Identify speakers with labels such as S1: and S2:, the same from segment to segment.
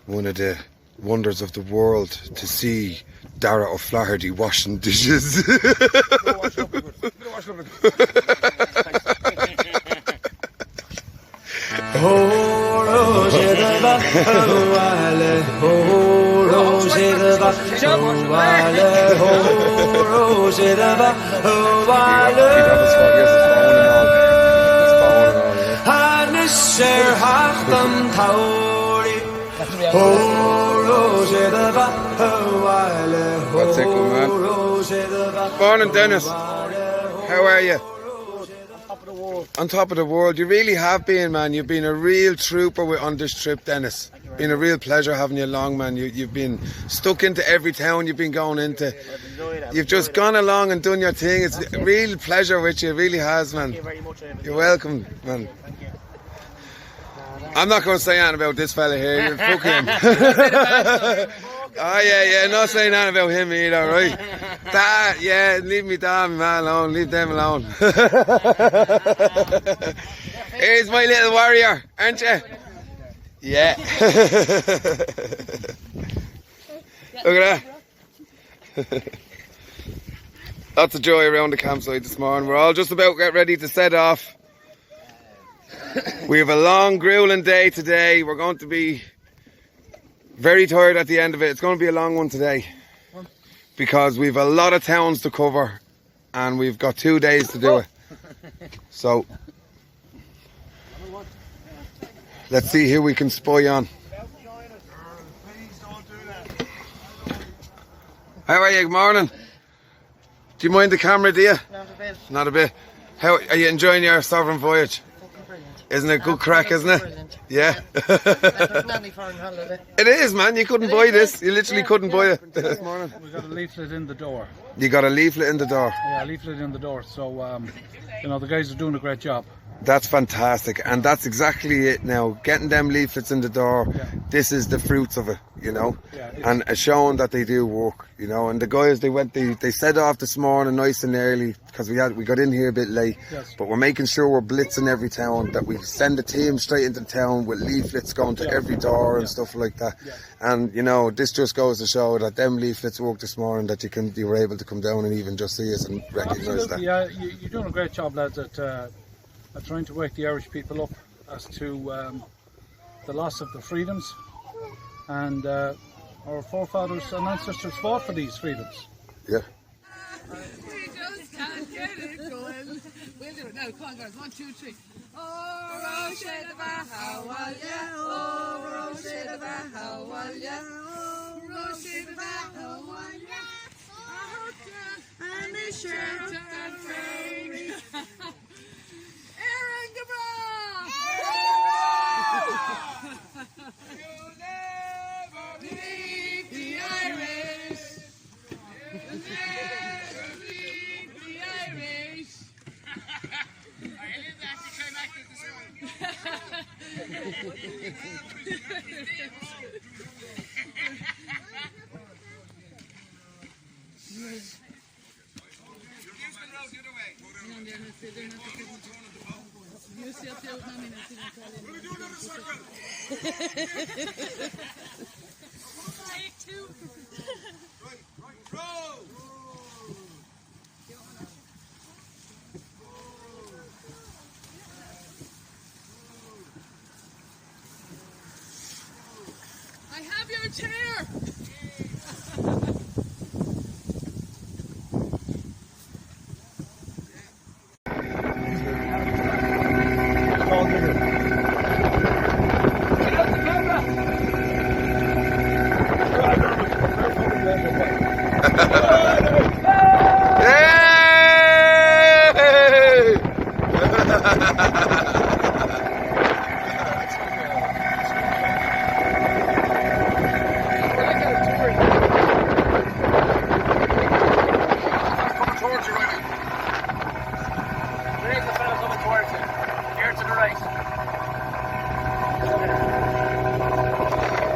S1: one of the wonders of the world to see Dara O'Flaherty washing dishes. That's it, good man. Morning, Dennis. How are you? On top of the world. You really have been, man. You've been a real trooper on this trip, Dennis. Been a real pleasure having you along, man. You've been stuck into every town you've been going into. You've just gone along and done your thing. It's a real pleasure with you. It really has, man.
S2: Thank you very much.
S1: You're welcome, man.
S2: Thank you.
S1: I'm not going to say anything about this fella here. Fuck him. Oh yeah, not saying anything about him either, right? That, yeah, leave me damn man alone. Leave them alone. Here's my little warrior, aren't you? Yeah. Look at that. Lots of joy around the campsite this morning. We're all just about to get ready to set off. We have a long, grueling day today. We're going to be very tired at the end of it. It's going to be a long one today because we've a lot of towns to cover and we've got 2 days to do it. So let's see who we can spy on. How are you? Good morning. Do you mind the camera, do you?
S2: Not a bit.
S1: Not a bit. How are you enjoying your sovereign voyage? Isn't it good crack, isn't it?
S2: Brilliant.
S1: Yeah.
S2: Holiday.
S1: It is, man. You couldn't buy this. You literally couldn't buy it this morning.
S3: We got a leaflet in the door.
S1: You got a leaflet in the door.
S3: Yeah, a leaflet in the door. So, you know, the guys are doing a great job.
S1: That's fantastic, and that's exactly it now. Getting them leaflets in the door, this is the fruits of it, you know, and showing that they do work, you know. And the guys, they set off this morning nice and early because we got in here a bit late, but we're making sure we're blitzing every town, that we send a team straight into town with leaflets going to every door and stuff like that. And you know, this just goes to show that them leaflets work this morning, that you were able to come down and even just see us and recognise that.
S3: Yeah, you're doing a great job, lads, at trying to wake the Irish people up as to the loss of the freedoms, and our forefathers and ancestors fought for these freedoms.
S1: Yeah.
S4: We just can't get it going. We'll do it now. Come on, guys. 1, 2, 3. Oh, Roche the Bahawalya. Oh, Roche the Bahawalya. Oh, Roche the Bahawalya. And the shirt and frame. Aaron Gabra! You'll never leave the Irish. You'll never leave the Irish. I live that climactic this I have your chair.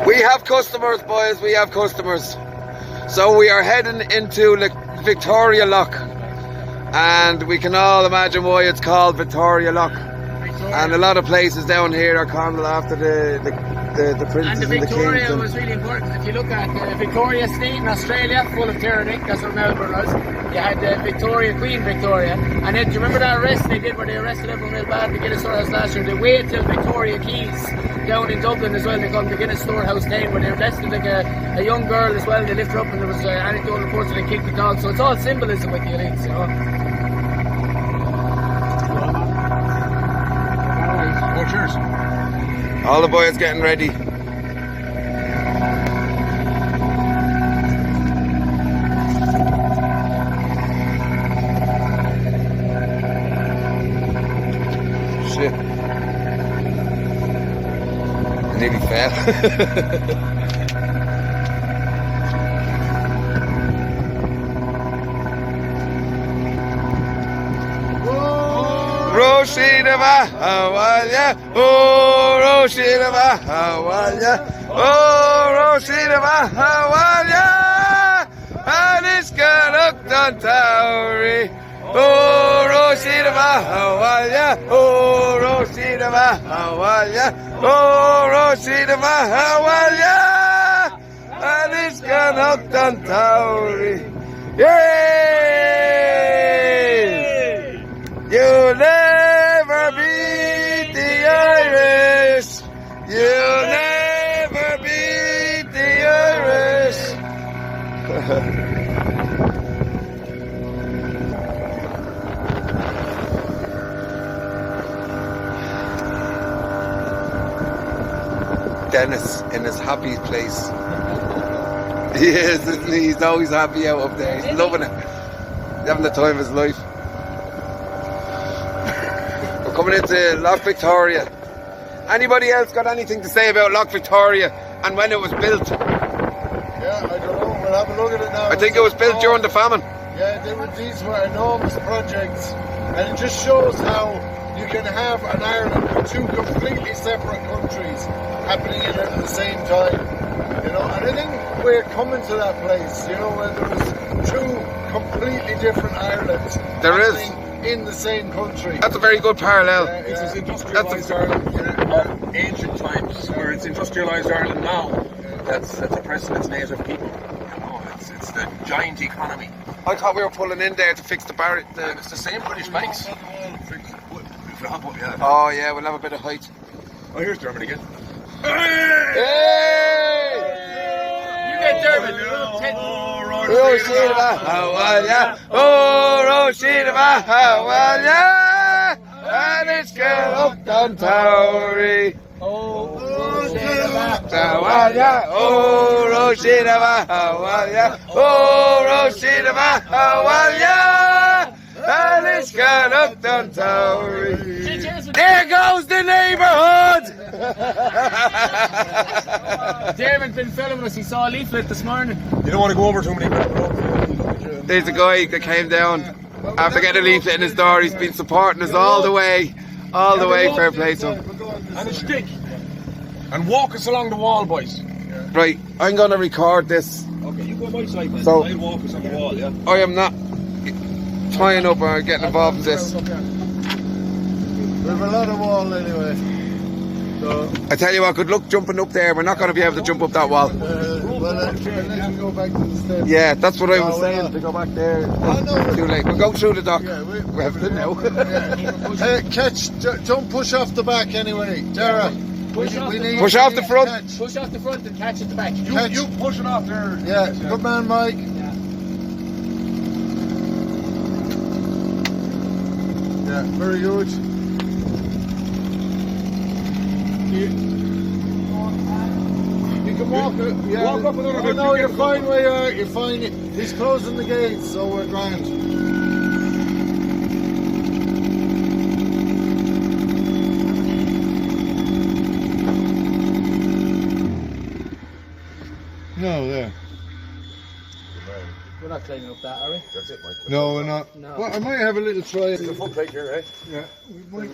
S1: We have customers, boys, we have customers. So we are heading into Victoria Lock, and we can all imagine why it's called Victoria Lock. And a lot of places down here are called after the the princes
S4: And the
S1: kings.
S4: Victoria
S1: And
S4: was really important. If you look at the Victoria State in Australia, full of tyranny, that's what Melbourne was. You had Victoria, Queen Victoria. And then, do you remember that arrest they did where they arrested everyone real bad in the Guinness Storehouse last year? They waited till Victoria Keys down in Dublin as well. They called the Guinness Storehouse 10 where they arrested like a young girl as well. They lift her up and there was anecdotal reports that they kicked the dog. So it's all symbolism with the elites, you know.
S3: Oh, cheers.
S1: all the boys getting ready. Shit. I nearly fell. Roshida Mahawalya, oh Roshida Mahawalya, oh Roshida Mahawalya, and it's Ganuktan Tauri, oh Roshida Mahawalya, oh Roshida Mahawalya, oh Roshida Mahawalya, and it's Ganuktan Tauri, yay! You'll never beat the Irish. You'll never beat the Irish. Dennis in his happy place. He is, isn't he? He's always happy out up there. He's loving it. Having the time of his life. Coming into Loch Victoria. Anybody else got anything to say about Loch Victoria and when it was built?
S5: Yeah, I don't know. We'll have a look at it now.
S1: I think it was built during the famine.
S5: Yeah, these were enormous projects, and it just shows how you can have an Ireland with two completely separate countries happening in it at the same time. You know, and I think we're coming to that place. You know, where there's two completely different Irelands.
S1: There is.
S5: In the same country.
S1: That's a very good parallel.
S6: This is industrialised Ireland of ancient times, where it's industrialised Ireland now. That's oppressing its native people. You know, it's the giant economy.
S1: I thought we were pulling in there to fix the barrier.
S6: And it's the same British banks.
S1: Oh yeah, we'll have a bit of height.
S6: Oh, here's Dermot again.
S1: Hey!
S4: You get Dermot.
S1: Roshida Mahawalya, oh Roshida Mahawalya, and it's Ganuktan Tauri. Oh Roshida Mahawalya, oh Roshida Mahawalya, oh Roshida Mahawalya, and it's Ganuktan Tauri. There goes the neighbourhood.
S4: Dermot's been filming us. He saw a leaflet this morning.
S6: You don't want to go over too many people.
S1: There's a guy that came down after getting a leaflet in his door. He's been supporting us all the way, fair play to him.
S6: And a stick. And walk us along the wall, boys.
S1: Right, I'm going to record this.
S6: Okay, you go my side, man.
S1: So-
S6: I'll walk us on the wall, yeah?
S1: I am not tying up or getting involved in this.
S5: We have a lot of wall anyway. So,
S1: I tell you what, good luck jumping up there. We're not going to be able to jump up that wall.
S5: let's go back to the steps.
S1: Yeah, that's what I was
S5: No,
S1: saying,
S5: we're
S1: to go back there.
S5: Oh, no,
S1: Too late. We'll go through the dock.
S5: Yeah,
S1: We have to now.
S5: don't push off the back anyway, Dara.
S4: Push off the
S1: Push off the front.
S5: Catch.
S4: Push off the front and catch at the back.
S6: You push it off there.
S5: Yeah, good man, Mike. Yeah, very good. You can walk.
S6: Walk up another bit.
S5: No, you're fine where you are. You're fine. He's closing the gates, so we're grand. No, there.
S4: We're not climbing up that, are we?
S6: That's it, Mike.
S5: No, we're not.
S4: No.
S5: Well, I might have a little try.
S6: The foot plate here, eh?
S5: Yeah, we might.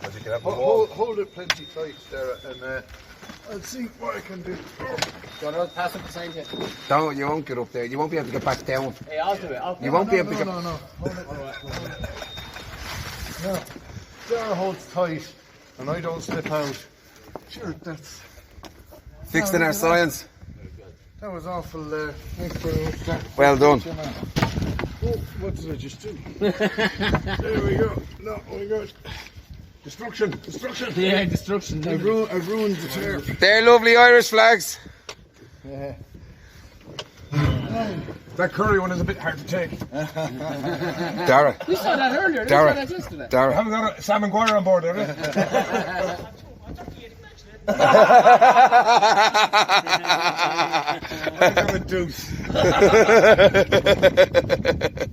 S6: As you can have the wall.
S5: Hold it plenty tight there, and I'll see what I can do.
S4: Do you want to pass up beside you?
S1: Don't, you won't get up there. You won't be able to get back down.
S4: Hey, I'll do it.
S1: You won't be able to get...
S5: No. Hold it. No. Dara holds tight, and I don't slip out. Sure, that's...
S1: Fixed in our science.
S5: That was awful. Thanks very much.
S1: Well done.
S5: Oh, what did I just do? There we go. No, we got destruction.
S2: Yeah, destruction.
S5: I've ruined the turf.
S1: They're lovely Irish flags.
S5: Yeah.
S6: That curry one is a bit hard to take.
S1: Dara.
S2: We saw that earlier.
S1: Dara.
S2: We saw that yesterday.
S1: Dara.
S6: Haven't got a Sam and Guire on board, have you?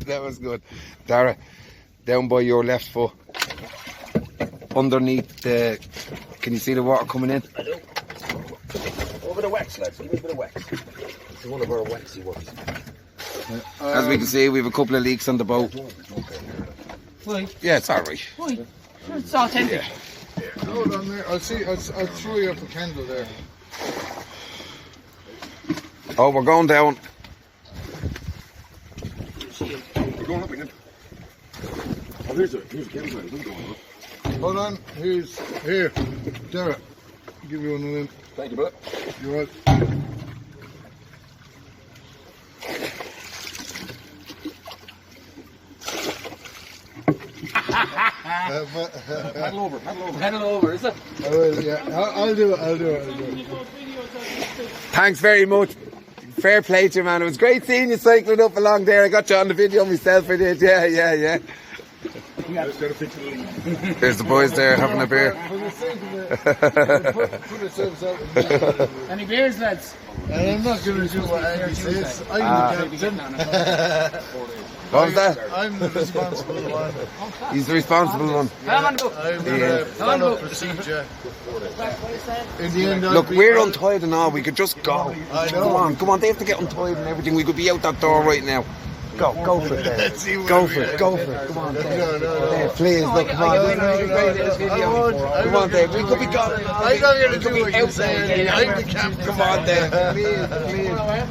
S1: That was good. Dara, down by your left foot. Underneath the... Can you see the water coming in?
S6: I do. A bit of wax, lads. Give me a bit of wax. This is one of our waxy ones.
S1: As we can see, we have a couple of leaks on the boat.
S2: Why?
S1: Yeah, it's alright.
S2: Why? It's authentic.
S5: Hold on there. I'll throw you up a candle there.
S1: Oh, we're going down.
S6: We're going up again. Oh, here's a candle. We're going up.
S5: Hold on. Here. Dara. Give you one of them.
S6: Thank you, brother.
S5: You're right.
S6: Paddle over.
S2: Pedal over, is it?
S5: I will, yeah. I'll do it.
S1: Thanks very much. Fair play to you, man. It was great seeing you cycling up along there. I got you on the video myself, I did. Yeah. There's the boys there having a beer.
S5: For the sake of it, put ourselves out.
S2: Any beers, lads?
S5: And I'm not going to do what Andy says. I'm the captain.
S1: What was that?
S5: I'm the responsible one.
S1: He's the responsible one.
S5: I'm going to follow procedure. In the end,
S1: Look, we're untied and all. We could just go.
S5: I know.
S1: Come on. They have to get untied and everything. We could be out that door right now. Go for it, Dave. Go for it. Come on, Dave.
S5: No.
S1: Dave, please, look, come on. Come on, Dave. We could be gone.
S5: I'm not going to do what you say. I'm the captain.
S1: Come on, Dave. Please.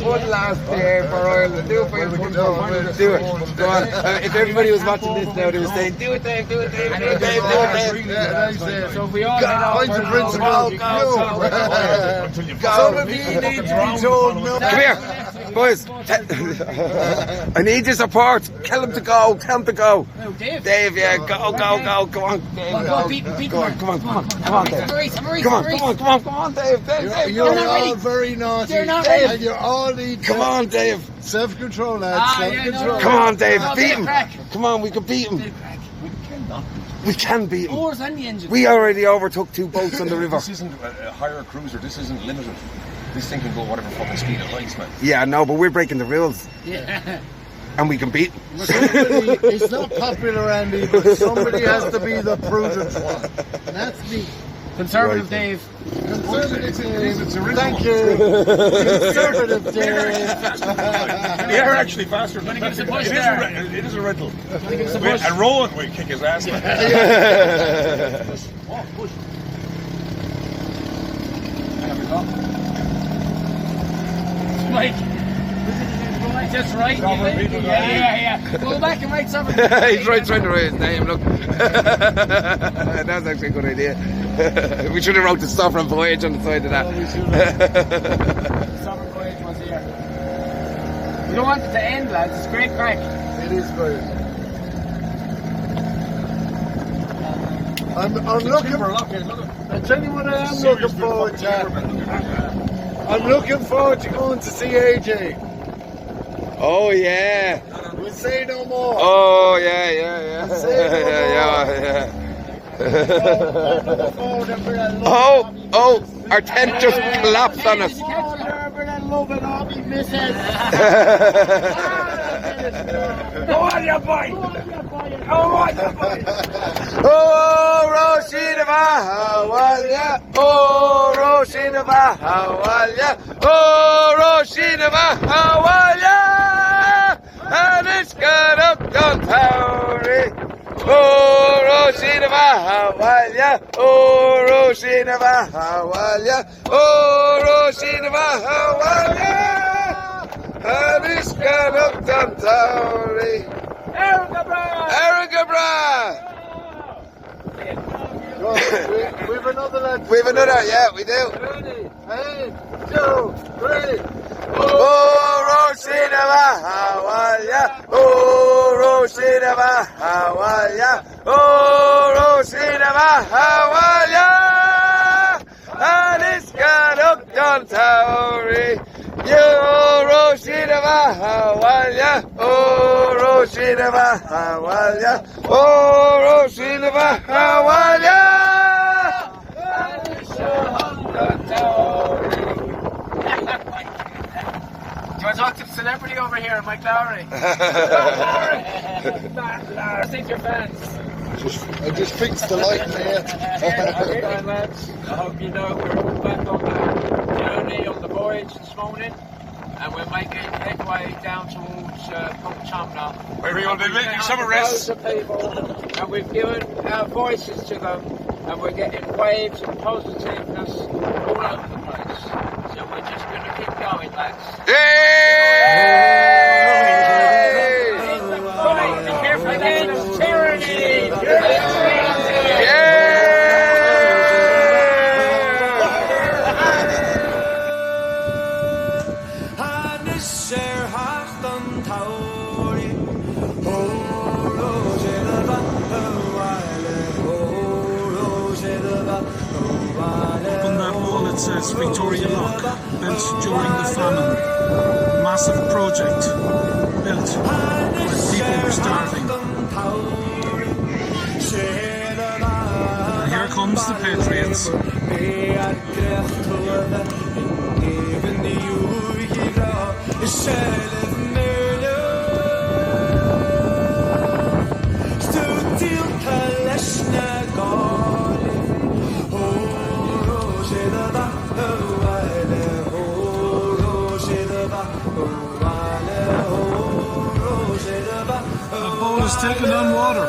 S1: One last beer for Ireland. Do it for your country. Do it. Go on. If everybody was watching this now, they were saying, do it, Dave. Do it, Dave. Do it, Dave.
S2: So if we all head off,
S5: Point of principle. Some of you need to be told no.
S1: Come here, boys. I need your support. Tell him to go.
S2: No, Dave.
S1: Dave, yeah, go. Come on, Dave.
S2: Go, beat him.
S1: Come on, Dave. Come on, Dave.
S5: You're
S2: not ready.
S5: all very naughty.
S2: They're not
S5: And
S2: ready.
S5: you all need
S1: Come on, Dave.
S5: self-control, lads. Self-control.
S1: Come on, Dave.
S2: No,
S1: Beat
S2: big
S1: him.
S2: crack.
S1: Come on, we can beat him. We can beat him.
S2: Oars and the engine.
S1: We already overtook 2 boats on the river.
S6: This isn't a higher cruiser. This isn't limited. This thing can go whatever fucking speed it likes, man.
S1: Yeah, no, but we're breaking the rules.
S2: Yeah.
S1: And we can beat him.
S5: It's not popular, Andy, but somebody has to be the prudent one. And that's me.
S2: Conservative Dave.
S5: Conservative Dave.
S6: It's a riddle.
S5: Thank you. Conservative Dave.
S6: We are actually faster than
S2: Give us a push
S6: it.
S2: there.
S6: It is a rental.
S2: Give us a push.
S6: And Rowan will kick his ass. Man.
S2: Mike. Just right. Yeah. Go back and write something.
S1: He's trying to write his name, look. That's actually a good idea. We should have wrote the stuff from Voyage on the side of that.
S2: Summer Voyage was here. We don't want it to end, lads. It's great crack.
S5: It is great. I'm looking. I tell you what I am looking forward to. I'm looking forward to going to see AJ.
S1: Oh, yeah.
S5: We'll say no more.
S1: Oh, yeah. Oh, our tent just collapsed on us. Oh, Roisin Bahawalya. Oh, Roisin Bahawalya. Oh, Roisin Bahawalya. And it's got up on Towery. Oh, Roisin Bahawalya. Oh, Roisin Bahawalya. Oh, Roisin Bahawalya. And it's got up on Towery. Erica Bra!
S5: We've another lad.
S1: We've another, yeah, we do.
S5: Ready? 1, 2, 3.
S1: Roshina Mahawalya, Roshina Mahawalya, Roshina Mahawalya, Aniska Nukdon Tauri, Roshina Mahawalya, Roshina Mahawalya, Roshina Mahawalya, Aniska Nukdon Tauri.
S2: Do I talk to the celebrity over here, Mike Lowry? I think you're fans.
S5: I just fixed the light there.
S2: Okay, lads. I hope you know we're all back on the journey on the voyage this morning, and we're making headway down towards Port now.
S6: Where we going to be making some arrests.
S2: Loads of people, and we've given our voices to them, and we're getting waves of positiveness all over the place. So we're just going to keep going, lads.
S1: Yay!
S2: Be careful against tyranny!
S3: On that wall it says Victoria Lock, built during the famine. Massive project built when people were starving. And here comes the Patriots. The boat is taking on water.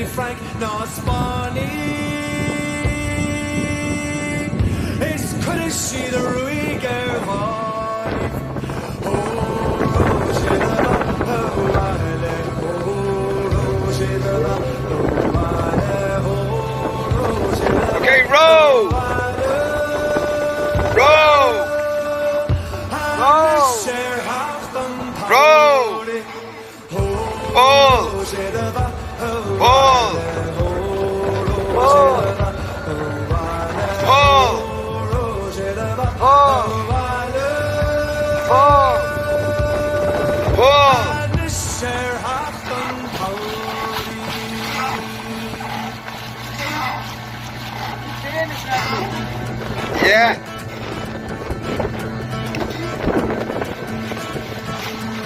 S7: Frank Nosbani is couldn't see the Ruiger
S1: Okay, row! Row! Row! Row! Ball! Ball! Ball! Ball! Ball! Ball! Ball! Yeah.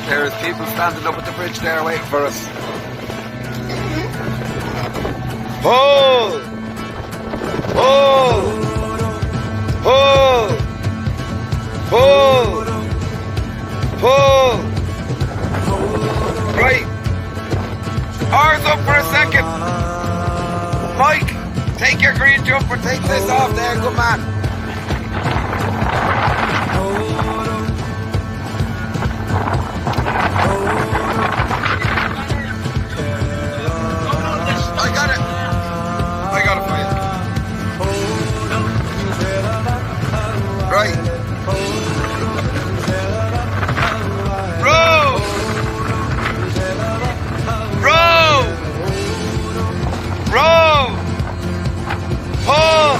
S1: There's people standing up at the bridge there waiting for us. Pull! Pull! Pull! Pull! Pull! Right. Ours up for a second. Mike, take your green jumper, take this off there, good man. Right. Row! Row! Row! Pull!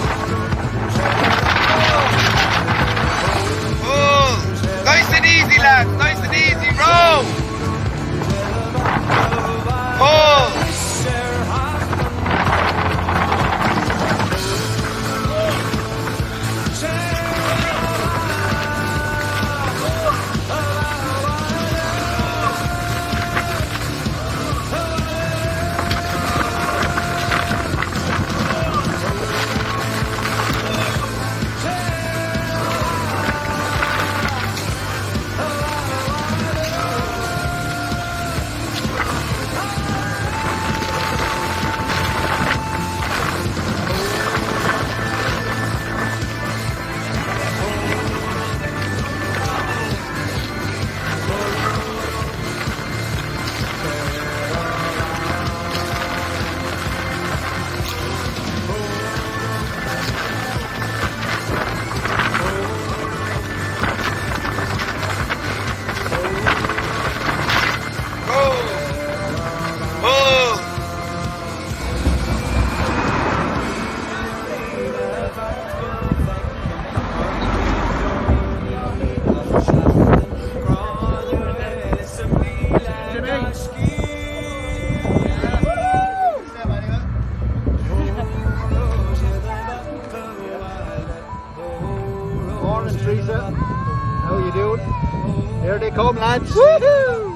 S8: Lisa. How you doing? Here they come, lads. Woohoo!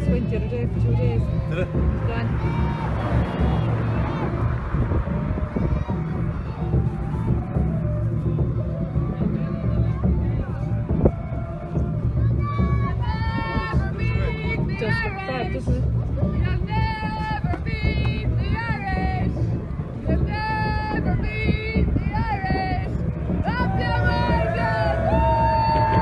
S4: Went the other day for 2 days. Did it? Done. Just for fun, doesn't it? You'll never beat the Irish. You'll never beat the Irish. Up the Morgan.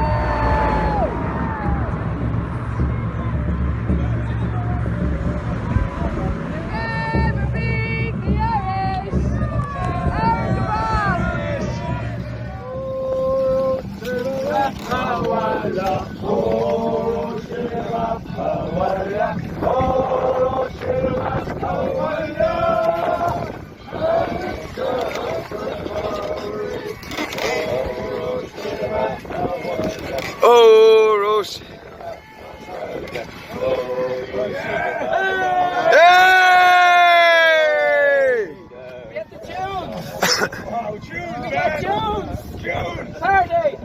S1: Oh, Roche. Hey!
S2: We have the tunes! Oh, tunes! We got tunes! Tunes! Party!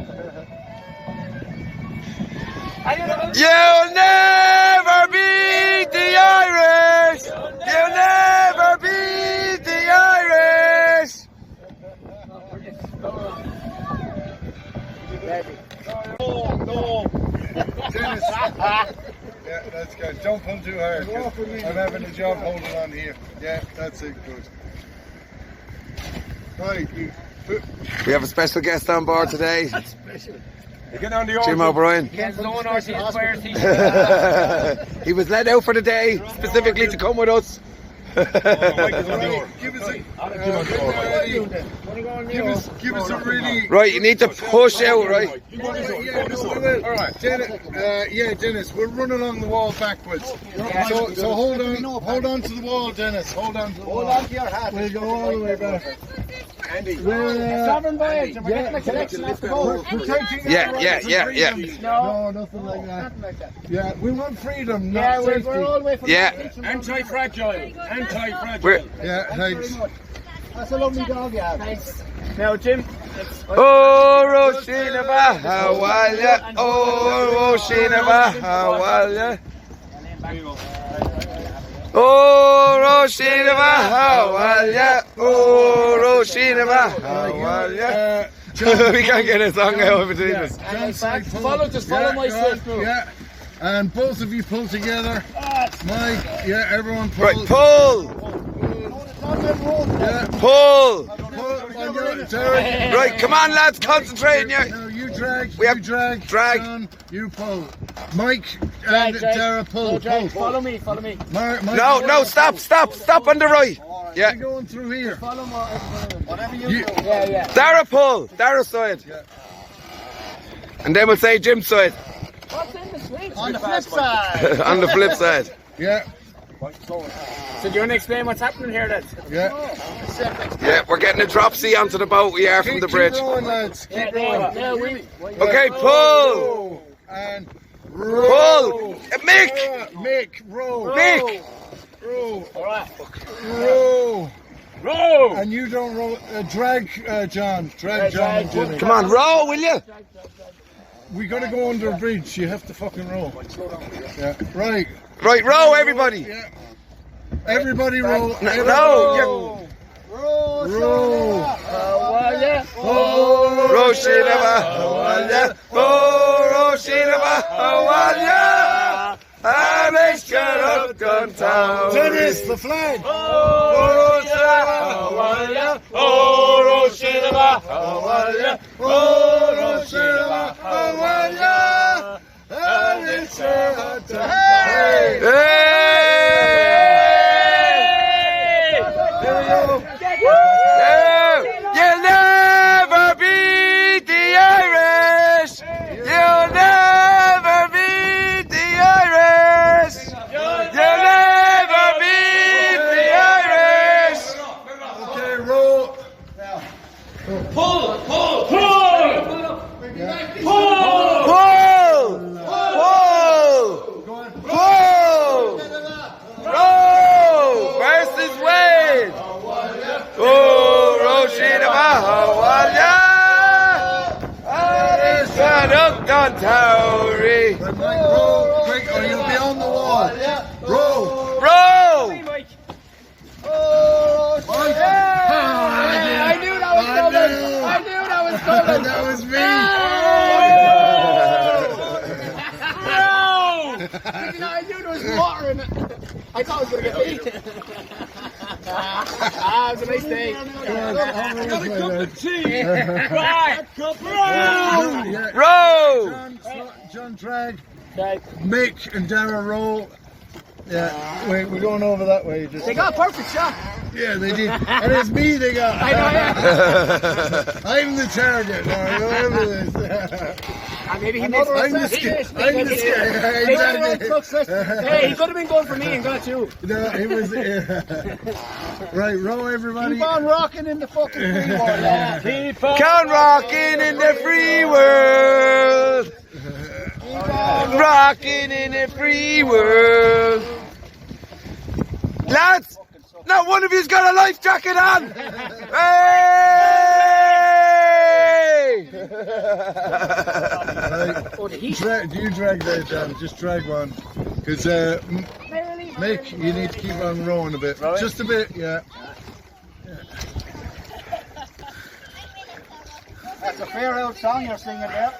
S1: You'll never beat the Irish! You'll never beat the Irish!
S5: No. Dennis. Yeah, that's good. Don't pull too hard. I'm having a job holding on here. Yeah, that's it. Good. Right.
S1: We have a special guest on board today. Jim O'Brien. He was let out for the day specifically to come with us.
S5: Give us a really...
S1: Right, you need to push out, right?
S5: Alright, Dennis, we'll run along the wall backwards. So hold on to the wall, Dennis. Hold on to the wall. Hold on to your hat. We'll go all the way back.
S2: Andy. Sovereign Voyage, and we're getting a collection off the boat.
S1: Yeah.
S5: No, nothing like that. Yeah, we want freedom, not
S2: Yeah,
S5: safety.
S2: we're all the way from
S6: Anti-fragile.
S5: Yeah, thanks.
S8: That's a lovely dog you have.
S2: Thanks. Now, Jim.
S1: Oh, Roshina Bahawalya. Oh, Roshina Bahawalya. Oh, Roshina Bahawalya. Oh, Roshina Bahawalya. We can't get a song out between us.
S2: Follow my swift move.
S5: Yeah. And both of you pull together. Mike, yeah, everyone pull.
S1: Right, pull!
S5: Yeah.
S1: Pull!
S5: Derek.
S1: Right, come on lads, concentrate.
S5: No, you drag,
S1: We have-
S5: you drag.
S1: drag.
S5: John, you pull. Mike and Dara pull.
S2: Follow me.
S5: Mike,
S1: No, stop on the right. Yeah,
S5: You're going through here.
S8: Whatever you
S5: You-
S8: do.
S2: Yeah.
S1: Dara pull, Dara side. And then we'll say Jim's side.
S2: What's in the switch?
S8: On the flip side.
S1: On the flip side.
S5: Yeah,
S2: So do you want to explain what's happening here then?
S5: yeah.
S1: Yeah, we're getting a dropsy onto the boat. We are from the bridge.
S5: Keep rolling, lads. Keep rolling.
S2: Yeah, we...
S1: Okay, pull!
S5: And
S1: Pull! Mick!
S5: Mick, row.
S1: Mick!
S5: Row.
S2: Alright.
S5: Row.
S2: Row!
S5: And you don't roll. Drag, John. Drag John and Jimmy.
S1: Come on, row, will you?
S5: We gotta go under a bridge. You have to fucking row. Yeah. Right.
S1: Right, row, everybody.
S5: Yeah. Everybody row.
S1: No,
S5: Row.
S1: Roshina Bahawalya. Oh, Shiraba, Hawalia, and it's Shannon downtown.
S5: Dennis, the flag.
S1: Oh, Hawalia, oh, Shiraba, Hawalia, oh, Shiraba, Hawalia, and it's Shannon downtown. You'll never beat the Irish. You'll never beat the Irish. You'll never beat the Irish.
S5: Okay, roll.
S1: Pull! Pull! Row versus Wade. Oh, Roshida Hawalia. And it's Shannon on Towery.
S5: Quick, or you'll be on the wall. Row.
S1: Row!
S8: I knew that was coming. I knew that was coming.
S5: That was me.
S8: I knew there was water in it. I thought I was going to get beat. It was a nice day.
S1: Row!
S5: John Tragg, Mick and Dara roll. Yeah, we're going over that way. Just
S8: They got a perfect shot.
S5: yeah, they did. And it's me they got.
S8: I know, yeah.
S5: I'm the target. No, remember this.
S8: Maybe he missed.
S5: I'm the scared. I'm the scared. Exactly.
S8: Hey, he could have been going for me and got you.
S5: No, it was. Right, row everybody.
S8: Keep on rocking in the fucking free world. Yeah. Keep on
S1: Count rocking in the free world. Rocking in the free world. Lads, not one of you's got a life jacket on. Hey!
S5: Right. Do you drag that down? Just drag one. Because, Mick, you need to keep on rowing a bit. Just a bit, yeah.
S8: That's a fair old song you're singing there.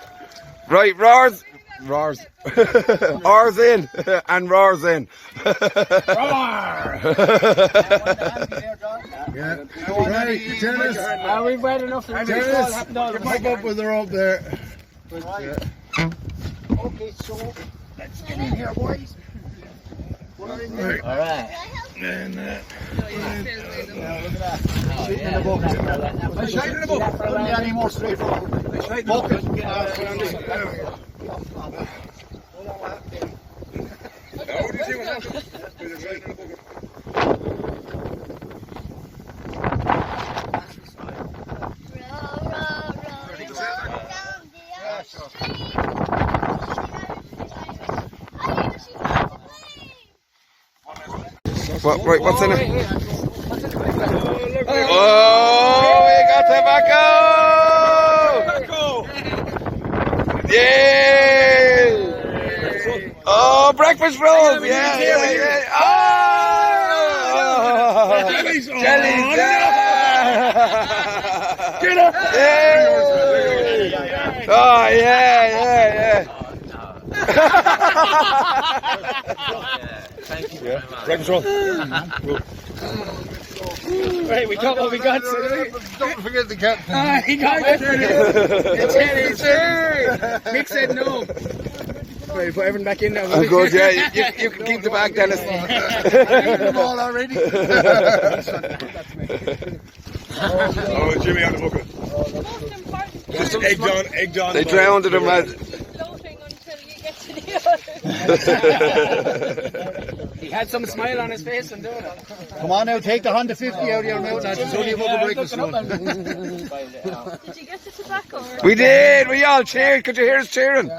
S1: Right, roars. R's in and roars in.
S5: Yeah. Right, Dennis.
S8: We've read enough.
S5: Dennis, pop up with the rope there. Yeah.
S8: Okay, so let's get in here, boys.
S5: Right.
S8: All right.
S5: And
S8: Look at that. Shooting in the bucket. I'm shooting in the bucket. Couldn't be any more straightforward. Bucket.
S1: Wait, what's in it? Oh, we got tobacco! Yeah! Oh, breakfast rolls! Yeah! Oh! Jellies! Get up! Yeah! Oh, yeah!
S6: Thank you very much. Breakfast roll.
S8: Right, we got what we got.
S5: don't forget the captain.
S8: He got it. Mick said no. Right, we put everything back in now.
S1: Oh, good, yeah. You can keep the bag, Dennis.
S5: them all already.
S6: Oh, Jimmy on the bucket. Just egg John.
S1: They drowned him, man.
S4: Floating until you get to the other.
S8: He had some smile on his face and doing it.
S5: Come on now, take the 150 out of your mouth. It's only about the breakfast one.
S4: Did you get the tobacco? Or?
S1: We did. We all cheered. Could you hear us cheering?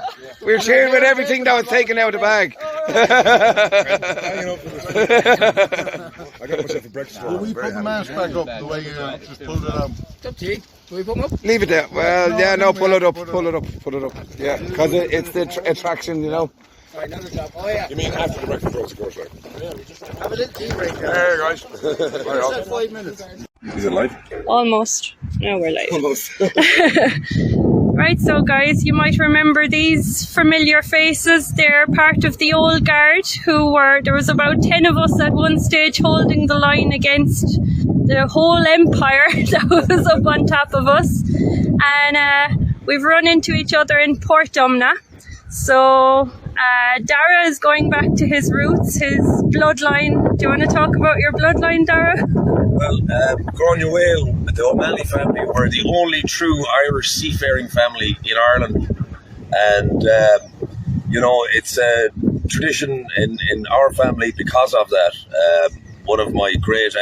S1: We were cheering with everything that was taken out of the bag.
S6: I got myself a breakfast roll.
S5: Will we put the mask back up the way you just pulled it out?
S8: It's up to you. Do we put them up?
S1: Leave it there. Well, yeah, no, pull it up. Yeah, because it's the attraction, you know.
S8: Right, another job. Oh, yeah.
S6: You mean after the breakfast rolls, of course, right?
S5: Have a little tea break there.
S6: Hey, guys.
S5: Just 5 minutes.
S6: Is it live?
S9: Almost. No, we're live.
S6: Almost.
S9: Right, so guys, you might remember these familiar faces. They're part of the old guard there was about 10 of us at one stage holding the line against the whole empire that was up on top of us. And we've run into each other in Port Dumna. So Dara is going back to his roots, his bloodline. Do you want to talk about your bloodline, Dara?
S6: Well, Granuaile, the O'Malley family, were the only true Irish seafaring family in Ireland. And, it's a tradition in our family because of that. One of my great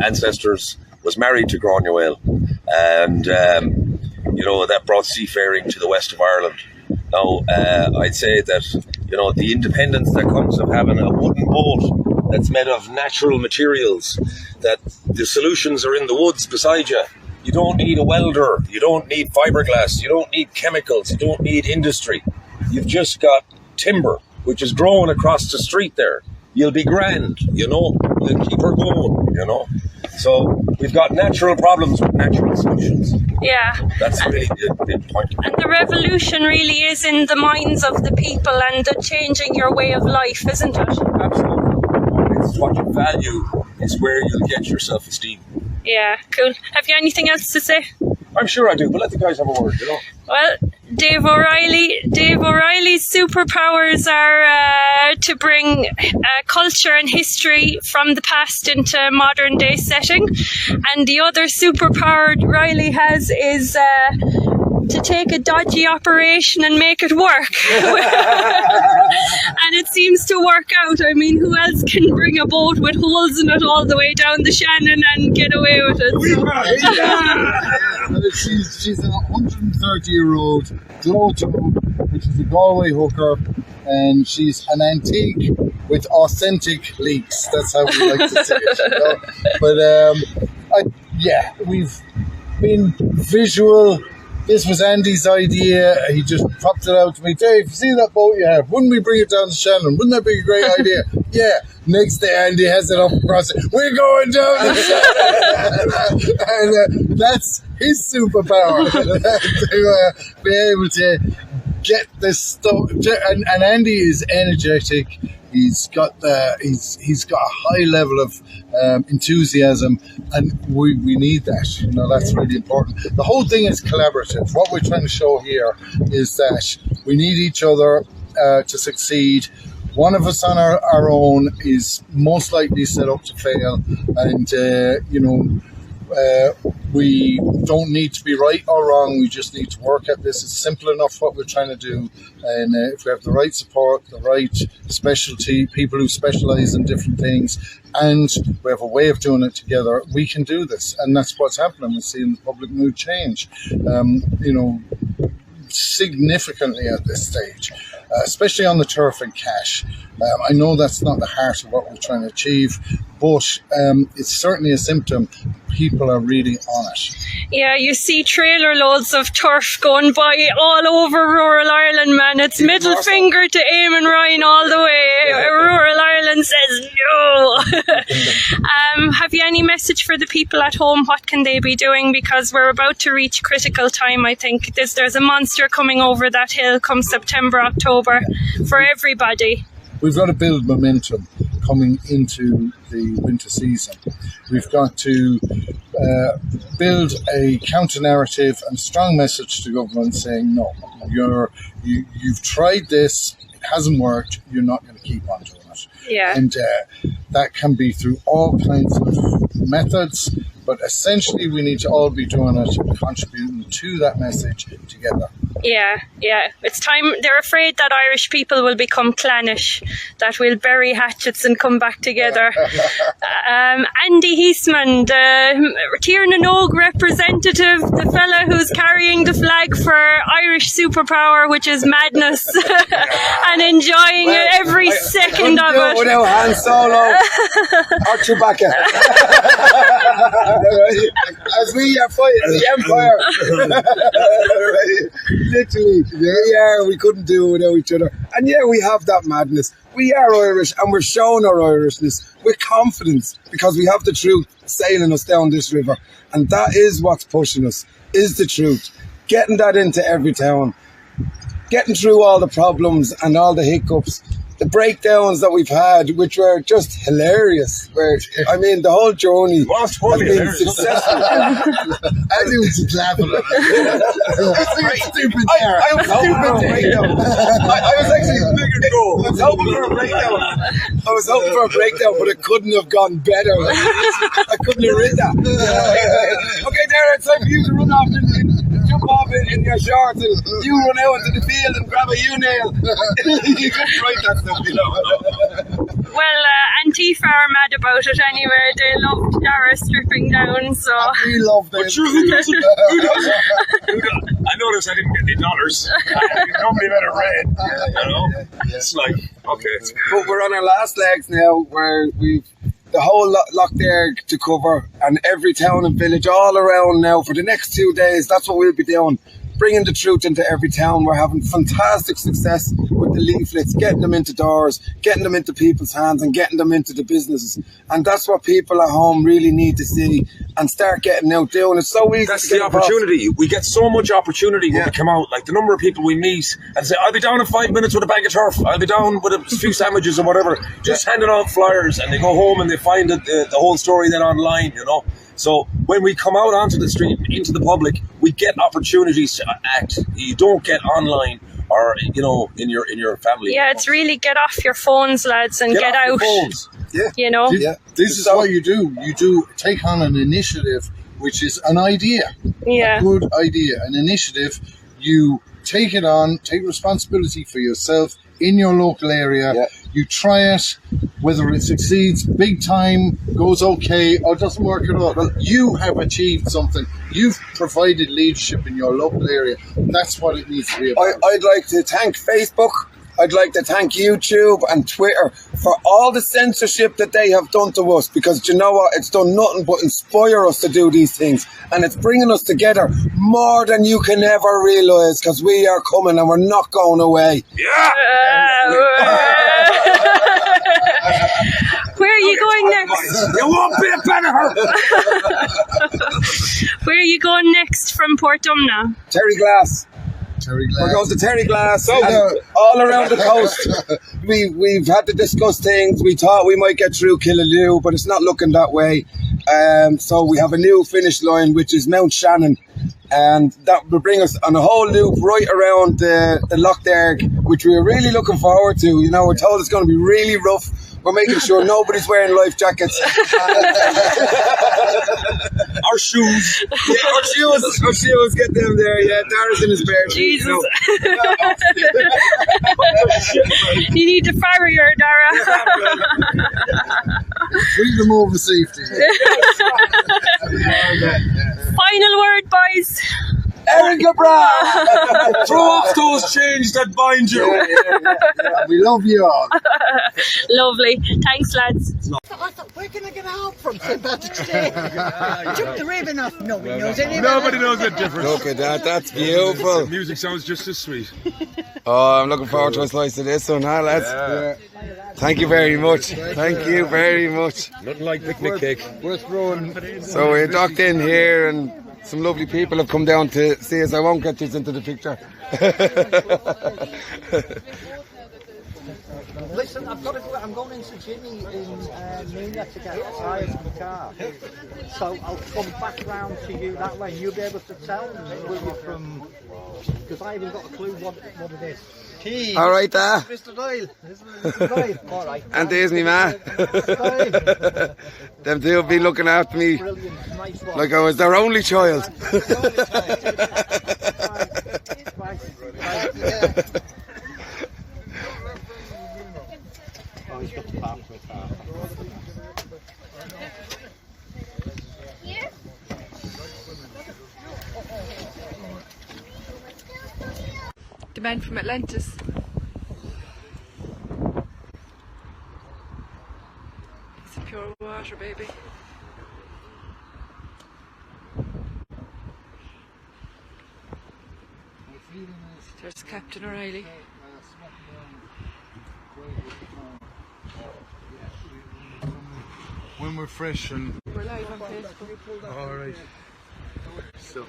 S6: ancestors was married to Granuaile. And, that brought seafaring to the west of Ireland. Now, I'd say that, the independence that comes of having a wooden boat that's made of natural materials, that the solutions are in the woods beside you. You don't need a welder, you don't need fiberglass, you don't need chemicals, you don't need industry. You've just got timber, which is growing across the street there. You'll be grand, you'll keep her going, So we've got natural problems with natural solutions.
S9: Yeah.
S6: That's really the point.
S9: And the revolution really is in the minds of the people and the changing your way of life, isn't it?
S6: Absolutely. It's what you value is where you'll get your self-esteem.
S9: Yeah, cool. Have you anything else to say?
S6: I'm sure I do, but let the guys have a word,
S9: Well, Dave O'Reilly's superpowers are to bring culture and history from the past into a modern day setting. And the other superpower Riley has is to take a dodgy operation and make it work. And it seems to work out. I mean, who else can bring a boat with holes in it all the way down the Shannon and get away with it?
S5: She's an 130-year-old glow-tone, which is a Galway hooker, and she's an antique with authentic leaks. That's how we like to say it. But we've been visual. This was Andy's idea. He just popped it out to me. Dave, see that boat you have? Wouldn't we bring it down to Shannon? Wouldn't that be a great idea? Yeah. Next day, Andy has it up across it. We're going down to Shannon. And that's his superpower. To be able to get this stuff. And Andy is energetic. He's got a high level of enthusiasm, and we need that. That's really important. The whole thing is collaborative. What we're trying to show here is that we need each other to succeed. One of us on our own is most likely set up to fail, and we don't need to be right or wrong. We just need to work at this. It's simple enough what we're trying to do, and if we have the right support, the right specialty, people who specialize in different things, and we have a way of doing it together, we can do this. And that's what's happening. We're seeing the public mood change significantly at this stage, especially on the turf and cash. I know that's not the heart of what we're trying to achieve, but it's certainly a symptom. People are really on it.
S9: Yeah, you see trailer loads of turf going by all over rural Ireland, man. It's middle finger to Eamon Ryan all the way. Rural Ireland says no. Have you any message for the people at home? What can they be doing? Because we're about to reach critical time, I think. There's a monster coming over that hill come September, October for everybody.
S5: We've got to build momentum coming into the winter season. We've got to build a counter-narrative and strong message to government saying, no, you've tried this, it hasn't worked, you're not going to keep on doing it.
S9: Yeah.
S5: And that can be through all kinds of methods, but essentially we need to all be doing it and contributing to that message together.
S9: Yeah. It's time. They're afraid that Irish people will become clannish, that we'll bury hatchets and come back together. Andy Heisman, the Tiernan Og representative, the fella who's carrying the flag for Irish superpower, which is madness, and enjoying every second of it.
S1: Without Han Solo or Chewbacca. As we are fighting the Empire. Literally, we couldn't do it without each other. And we have that madness. We are Irish, and we're showing our Irishness with confidence because we have the truth sailing us down this river. And that is what's pushing us, is the truth. getting that into every town, getting through all the problems and all the hiccups, the breakdowns that we've had, which were just hilarious. I mean, the whole journey has been successful.
S5: I knew to laugh at it. Stupid car.
S1: I was actually hoping for a breakdown. I was hoping for a breakdown, but it couldn't have gone better. I couldn't have read that. Okay, Darren, it's time for you to run off and jump off in your shorts, and you run out into the field and grab a U-nail. You couldn't write that stuff, you know.
S9: Well, Antifa are mad about it anyway. They loved Dara stripping down, so.
S5: We love them.
S6: But sure, who doesn't? Who doesn't? I noticed I didn't get any dollars. Nobody had a red. You know? It's like, okay.
S1: But we're on our last legs now, where we've the whole loch there to cover, and every town and village all around now for the next 2 days. That's what we'll be doing, bringing the truth into every town. We're having fantastic success with the leaflets, getting them into doors, getting them into people's hands, and getting them into the businesses. And that's what people at home really need to see and start getting out doing. It's so easy.
S6: That's the opportunity. We get so much opportunity when we come out. Like the number of people we meet and say, I'll be down in 5 minutes with a bag of turf. I'll be down with a few sandwiches or whatever. Just handing out flyers, and they go home and they find the whole story then online, you know. So when we come out onto the street, into the public, we get opportunities to act. You don't get online or, you know, in your family.
S9: Yeah, it's really get off your phones, lads, and get out.
S1: Yeah.
S9: You know?
S5: This is what you do. You do take on an initiative, which is an idea.
S9: Yeah.
S5: A good idea. An initiative. You take it on, take responsibility for yourself in your local area.
S1: Yeah.
S5: You try it, whether it succeeds big time, goes okay, or doesn't work at all. Well, you have achieved something. You've provided leadership in your local area. That's what it needs to be about.
S1: I'd like to thank Facebook. I'd like to thank YouTube and Twitter for all the censorship that they have done to us, because you know what? It's done nothing but inspire us to do these things, and it's bringing us together more than you can ever realise, because we are coming and we're not going away.
S6: Yeah!
S9: Where are you going next?
S6: You won't be a better.
S9: Where are you going next from Port Dumna?
S1: Terry Glass. We're going to Terry Glass, all around the coast. We've had to discuss things. We thought we might get through Killaloo, but it's not looking that way. So we have a new finish line, which is Mount Shannon, and that will bring us on a whole loop right around the Loch Derg, which we're really looking forward to. You know, we're told it's going to be really rough. We're making sure nobody's wearing life jackets.
S6: Our shoes.
S1: Yeah, our shoes, get them there. Yeah, Dara's in his bare feet.
S9: Jesus.
S1: You know.
S9: You need a farrier, Dara.
S5: Freedom over safety.
S9: Final word, boys.
S1: Aaron Gabra!
S6: Throw off those chains that bind you.
S5: We love you all.
S9: Lovely. Thanks, lads.
S8: I thought, where can I get help from St. Patrick's Day? Jump the ribbon off. Nobody knows any
S10: Nobody knows the difference.
S1: Look at that, that's beautiful.
S10: The music sounds just as sweet.
S1: Oh, I'm looking forward to a slice of this one, huh, lads?
S10: Yeah.
S1: Thank you very much. Thank you very much.
S10: Nothing like picnic cake.
S5: Worth throwing.
S1: So we're docked in here, and some lovely people have come down to see us. I won't get these into the picture.
S8: Listen, I've got to go. I'm going into Jimmy in Mina to get tyres in the car. So I'll come back round to you that way. You'll be able to tell me, will you, from... Because I haven't got a clue what it is. Key.
S1: All right, there.
S8: Mr. Doyle. Mr. Doyle. All right.
S1: And there's me, man. Them two have been looking after me
S8: Nice one.
S1: like I was their only child.
S8: Oh, he's got the park for a car.
S4: The men from Atlantis. It's a pure water, baby. There's Captain O'Reilly.
S5: When we're fresh and...
S4: We're live on Facebook.
S5: Alright. So...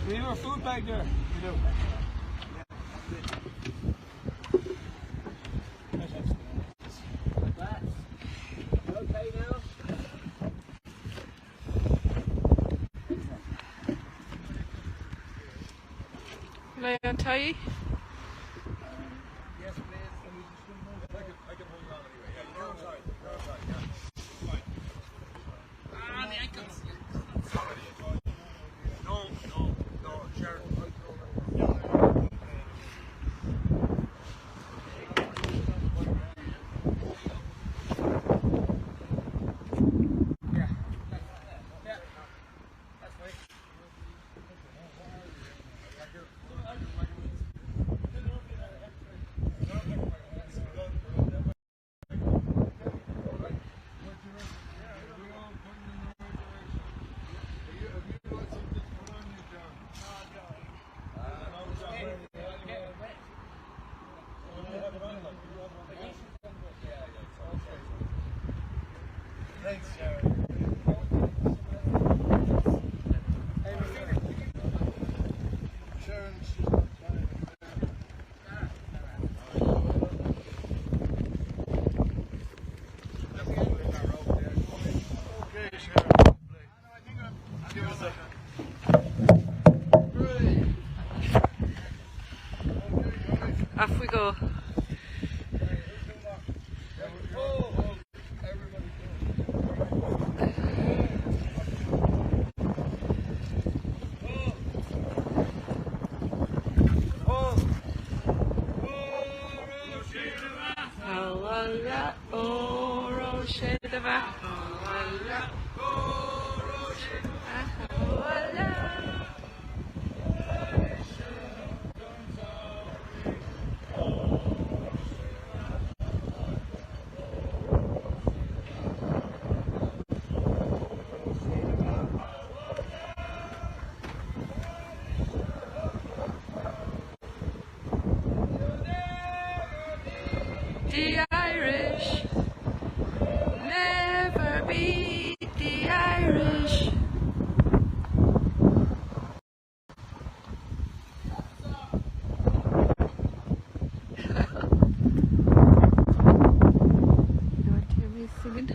S3: Do you have a food bag there? You do.
S2: Okay now?
S4: Lay on tie.
S10: Yes, please. I can hold you on anyway. Yeah, you're outside. You're outside, yeah. Fine. The ankles. No, Sharon.
S5: Thanks, Sharon. Sharon, she's not fine. Okay, Sharon. Give us a
S4: Off we go. The Irish never beat the Irish. You want to hear me singing?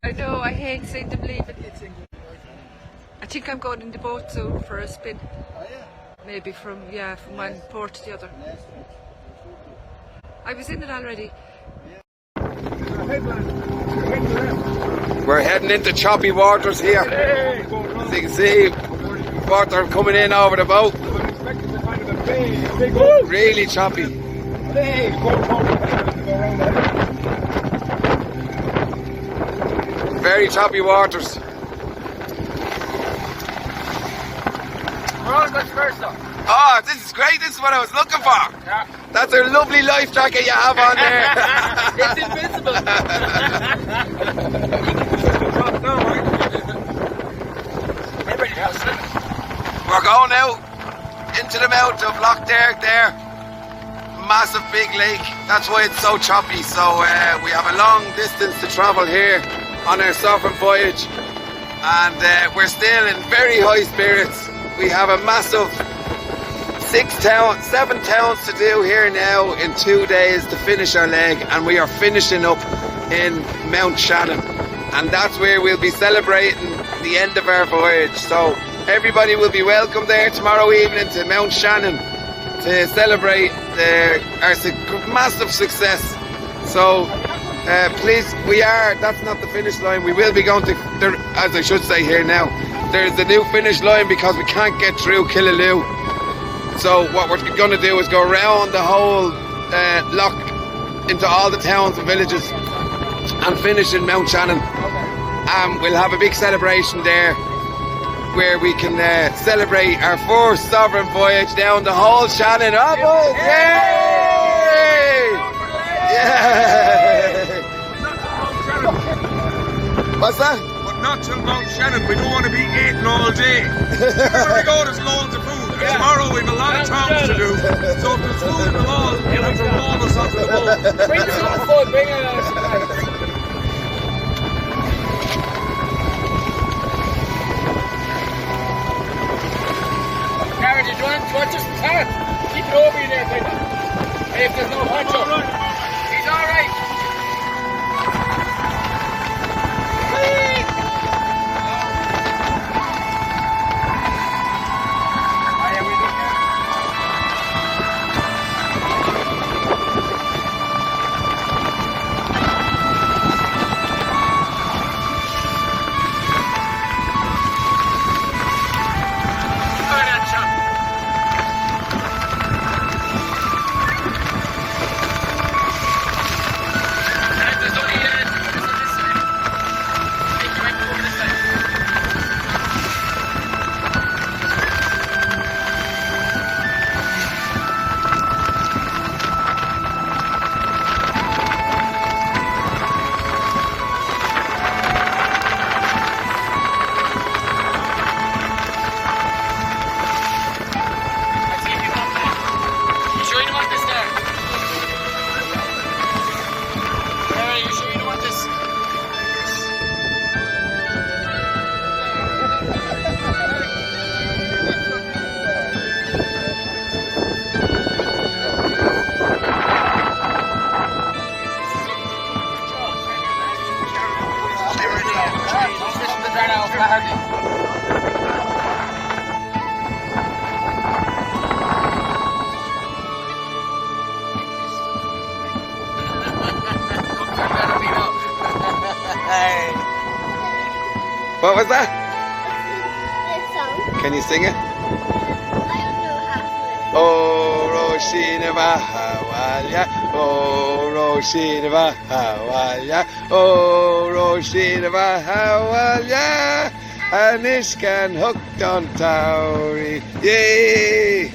S4: I know, I hate seeing them leaving. I think I'm going in the boat soon for a spin. Maybe from one port to the other. I was in it already.
S1: We're heading into choppy waters here. As you can see, water coming in over the boat. Really choppy. Very choppy waters. Oh, this is great. This is what I was looking for.
S2: Yeah.
S1: That's a lovely life jacket you have on there.
S2: It's invincible.
S1: We're going out into the mouth of Loch Derg there. Massive big lake. That's why it's so choppy. So we have a long distance to travel here on our surfing voyage. And we're still in very high spirits. We have a massive 7 towns to do here now in 2 days to finish our leg, and we are finishing up in Mount Shannon, and that's where we'll be celebrating the end of our voyage. So everybody will be welcome there tomorrow evening to Mount Shannon to celebrate our massive success. So please, that's not the finish line. We will be going to, as I should say here now, there's the new finish line because we can't get through Killaloo. So what we're going to do is go around the whole Loch into all the towns and villages and finish in Mount Shannon. We'll have a big celebration there where we can celebrate our first sovereign voyage down the whole Shannon. Up, yay! Yeah! What's that?
S10: But not till Mount Shannon. We don't want to be eating all day. Wherever we go, there's loads of food. And tomorrow we have a lot of towns to do. So if there's food in the hall, you'll have to roll us onto the boat.
S2: Bring some food, bring it out. Karen, do you want just the tart? Keep it over you there, Peter. Hey, if there's no poncho. He's alright.
S1: What was that?
S11: This song.
S1: Can you sing it?
S11: I don't know half of it.
S1: Oh, Roshina Bahawalya. Oh, Roshina Bahawalya. Oh, Roshina Bahawalya. Anishkan hooked on Tauri. Yay!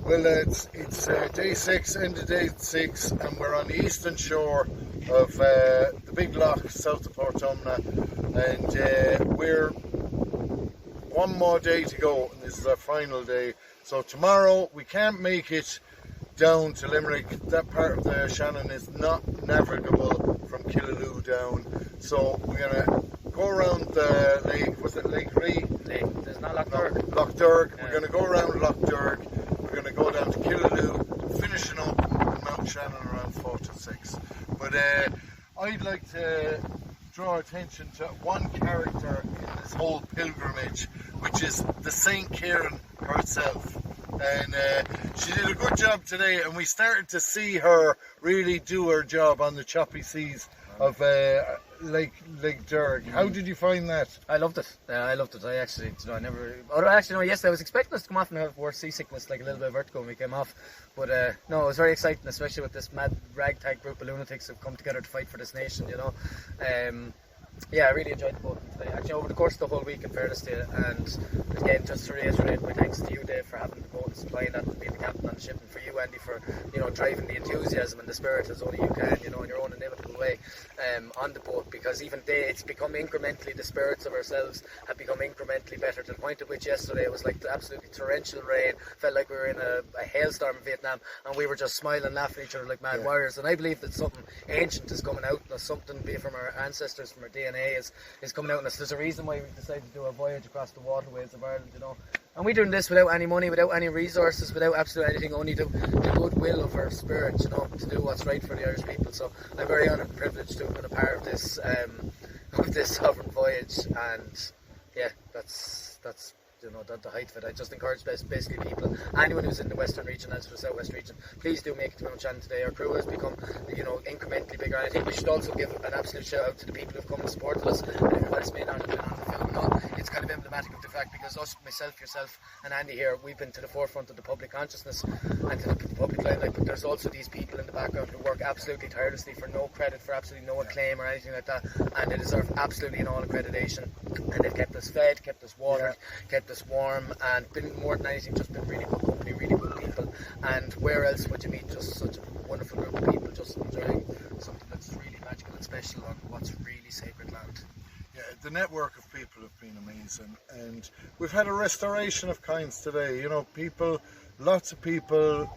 S5: Well, it's day 6, end of day 6, and we're on the eastern shore of the big loch south of Portumna, and we're one more day to go, and this is our final day. So tomorrow we can't make it down to Limerick. That part of the Shannon is not navigable from Killaloo down, so we're gonna go around the lake. Was it Lake Ree?
S2: There's not Loch Derg.
S5: Loch Derg. We're gonna go around Loch Derg. We're going to go down to Killaloo, finishing up Mount Shannon around 4 to 6. But I'd like to draw attention to one character in this whole pilgrimage, which is the St. Kieran herself. And she did a good job today, and we started to see her really do her job on the choppy seas of Lake Derg. How did you find that?
S12: I loved it. I loved it. I actually, yesterday I was expecting us to come off and have worse seasickness, like a little bit of vertigo when we came off. But no, it was very exciting, especially with this mad ragtag group of lunatics who've come together to fight for this nation, you know. Yeah, I really enjoyed the boat today. Actually, over the course of the whole week, in fairness to you. And again, just to reiterate my thanks to you, Dave, for having the boat and supplying that and being the captain on the ship, and for you, Andy, for driving the enthusiasm and the spirit as only you can, in your own inimitable way, on the boat. Because even it's become incrementally, the spirits of ourselves have become incrementally better, to the point at which yesterday it was like absolutely torrential rain. Felt like we were in a hailstorm in Vietnam, and we were just smiling, laughing at each other like mad warriors. And I believe that something ancient is coming out, and something from our ancestors, from our DNA, is coming out in us. There's a reason why we decided to do a voyage across the waterways of Ireland, you know. And we're doing this without any money, without any resources, without absolutely anything, only the goodwill of our spirit, you know, to do what's right for the Irish people. So I'm very honoured and privileged to have been a part of this sovereign voyage, and yeah, that's you know, the height of it. I just encourage basically people, anyone who's in the western region and the southwest region, please do make it to Mount Shannon today. Our crew has become, you know, incrementally bigger, and I think we should also give an absolute shout out to the people who've come and supported us. And everybody's may not have been on the film, no, it's kind of emblematic of the fact, because us, myself, yourself and Andy here, we've been to the forefront of the public consciousness and to the public limelight, but there's also these people in the background who work absolutely tirelessly for no credit, for absolutely no acclaim or anything like that, and they deserve absolutely all accreditation. And they've kept us fed, kept us watered, kept us warm, and been more than anything just been really good company, really good people. And where else would you meet just such a wonderful group of people just enjoying something that's really magical and special on what's really sacred land.
S5: Yeah, the network of people have been amazing, and we've had a restoration of kinds today. You know, people, lots of people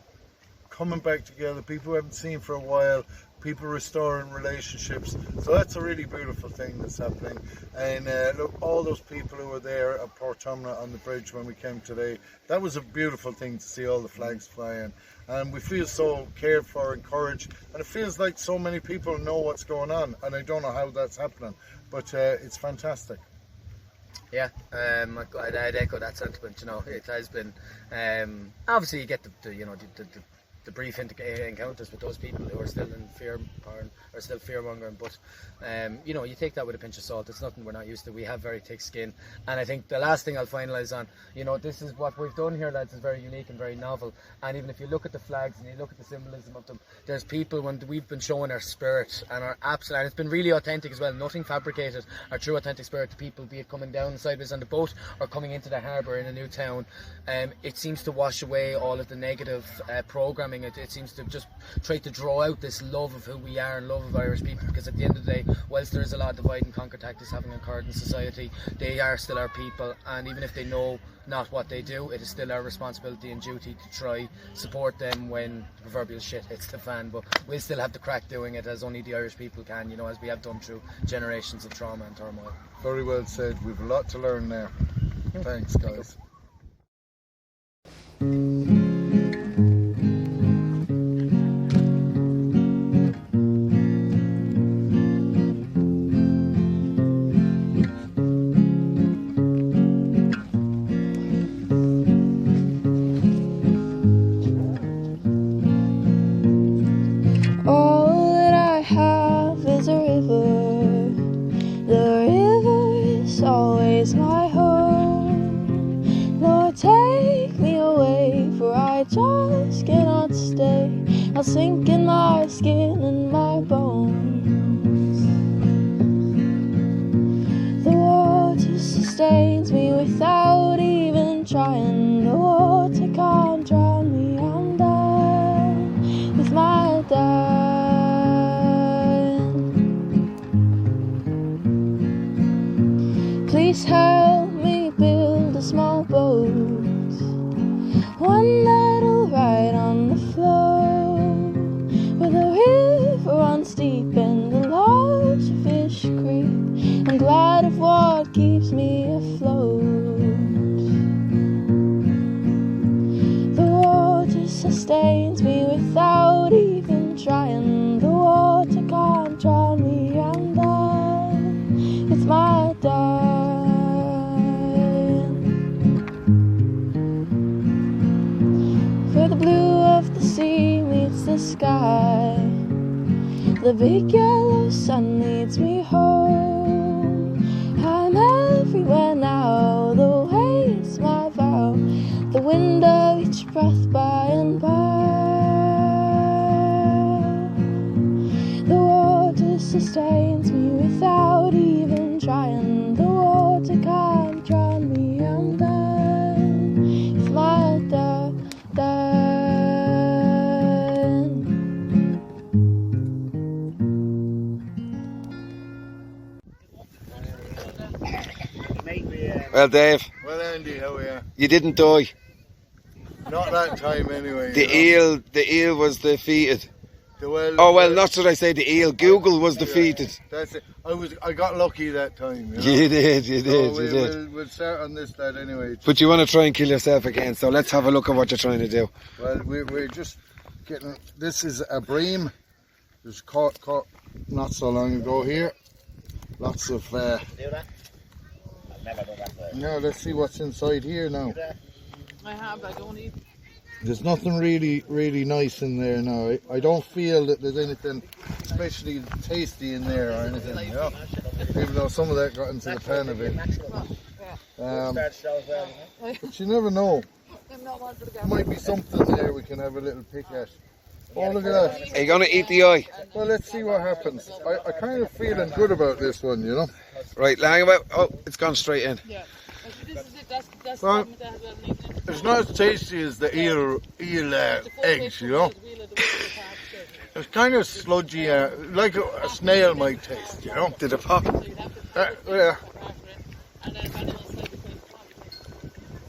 S5: coming back together, people we haven't seen for a while, people restoring relationships. So that's a really beautiful thing that's happening. And look, all those people who were there at Portumna on the bridge when we came today, that was a beautiful thing to see all the flags flying. And we feel so cared for, encouraged, and it feels like so many people know what's going on, and I don't know how that's happening, but it's fantastic.
S12: Yeah, I'd echo that sentiment. You know, it has been obviously you get the brief encounters with those people who are still in fear or still fear mongering, but you know, you take that with a pinch of salt. It's nothing we're not used to. We have very thick skin, and I think the last thing I'll finalise on, you know, this is what we've done here, lads, is very unique and very novel. And even if you look at the flags and you look at the symbolism of them, there's people, when we've been showing our spirit and our absolute, and it's been really authentic as well, nothing fabricated, our true authentic spirit to people, be it coming down sideways on the boat or coming into the harbour in a new town. It seems to wash away all of the negative programming. It seems to just try to draw out this love of who we are and love of Irish people, because at the end of the day, whilst there is a lot of divide and conquer tactics having occurred in society, they are still our people, and even if they know not what they do, it is still our responsibility and duty to try support them when the proverbial shit hits the fan. But we'll still have the crack doing it as only the Irish people can, you know, as we have done through generations of trauma and turmoil.
S5: Very well said. We've a lot to learn there. Thanks, guys.
S13: I'll sink in my skin and my bones. The water sustains me without even trying. The water can't drown me. I'm done with my dying. Please help me build a small boat, one that'll ride on the flow, where the river runs deep and the large fish creep. I'm glad of what keeps me afloat. The water sustains me without even trying. The water can't drown me. I'm done with my dying. For the blue of the sea meets the sky, the big yellow sun leads me home. I'm everywhere now, the wave's my vow, the wind of each breath by and by. The water sustains me without even trying. The water can't drown me. I'm done with my
S1: Well, Dave.
S5: Well, Andy, how are you?
S1: You didn't die.
S5: Not that time, anyway.
S1: The eel was defeated. Not should I say the eel. Google was defeated.
S5: That's it. I got lucky that time.
S1: You did.
S5: We'll start on this lad anyway.
S1: But you want to try and kill yourself again, so let's have a look at what you're trying to do.
S5: Well, we're just getting. This is a bream. It was caught not so long ago here. Lots of Now let's see what's inside here now.
S4: I have, I don't eat.
S5: There's nothing really nice in there now. I don't feel that there's anything especially tasty in there or anything, you know? Even though some of that got into the pan a bit. But you never know. There might be something there we can have a little pick at. Oh, look at that.
S1: Are you going to eat the eye?
S5: Well, let's see what happens. I kind of feeling good about this one, you know?
S1: Right, hang about. Oh, it's gone straight in.
S4: Yeah. This is it, that's
S5: Well, it's not as tasty as the eel eggs, you know? It's kind of sludgy, like a snail might taste, you know?
S1: Did it pop?
S5: Yeah.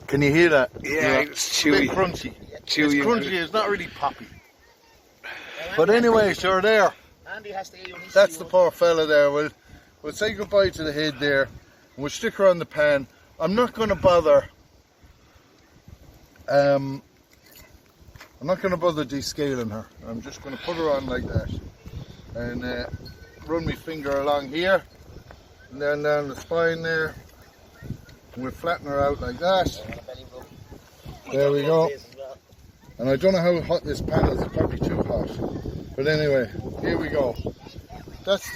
S5: Can you hear that?
S1: Yeah, it's chewy.
S5: Bit crunchy.
S1: Chewy.
S5: It's crunchy, it's not really poppy. But anyway, sure there. That's the poor fella there. We'll say goodbye to the head there. And we'll stick her on the pan. I'm not going to bother. I'm not going to bother descaling her. I'm just going to put her on like that. And run my finger along here. And then down the spine there. And we'll flatten her out like that. There we go. And I don't know how hot this pan is. It's probably too hot. But anyway, here we go. That's...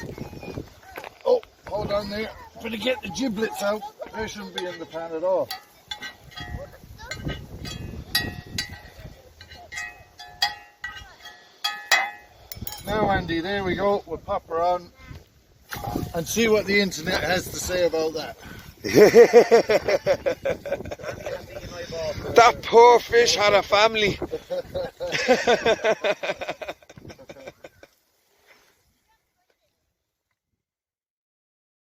S5: Oh, hold on there. Better get the giblets out. They shouldn't be in the pan at all. Now, Andy, there we go. We'll pop her on and see what the internet has to say about that.
S1: That poor fish had a family.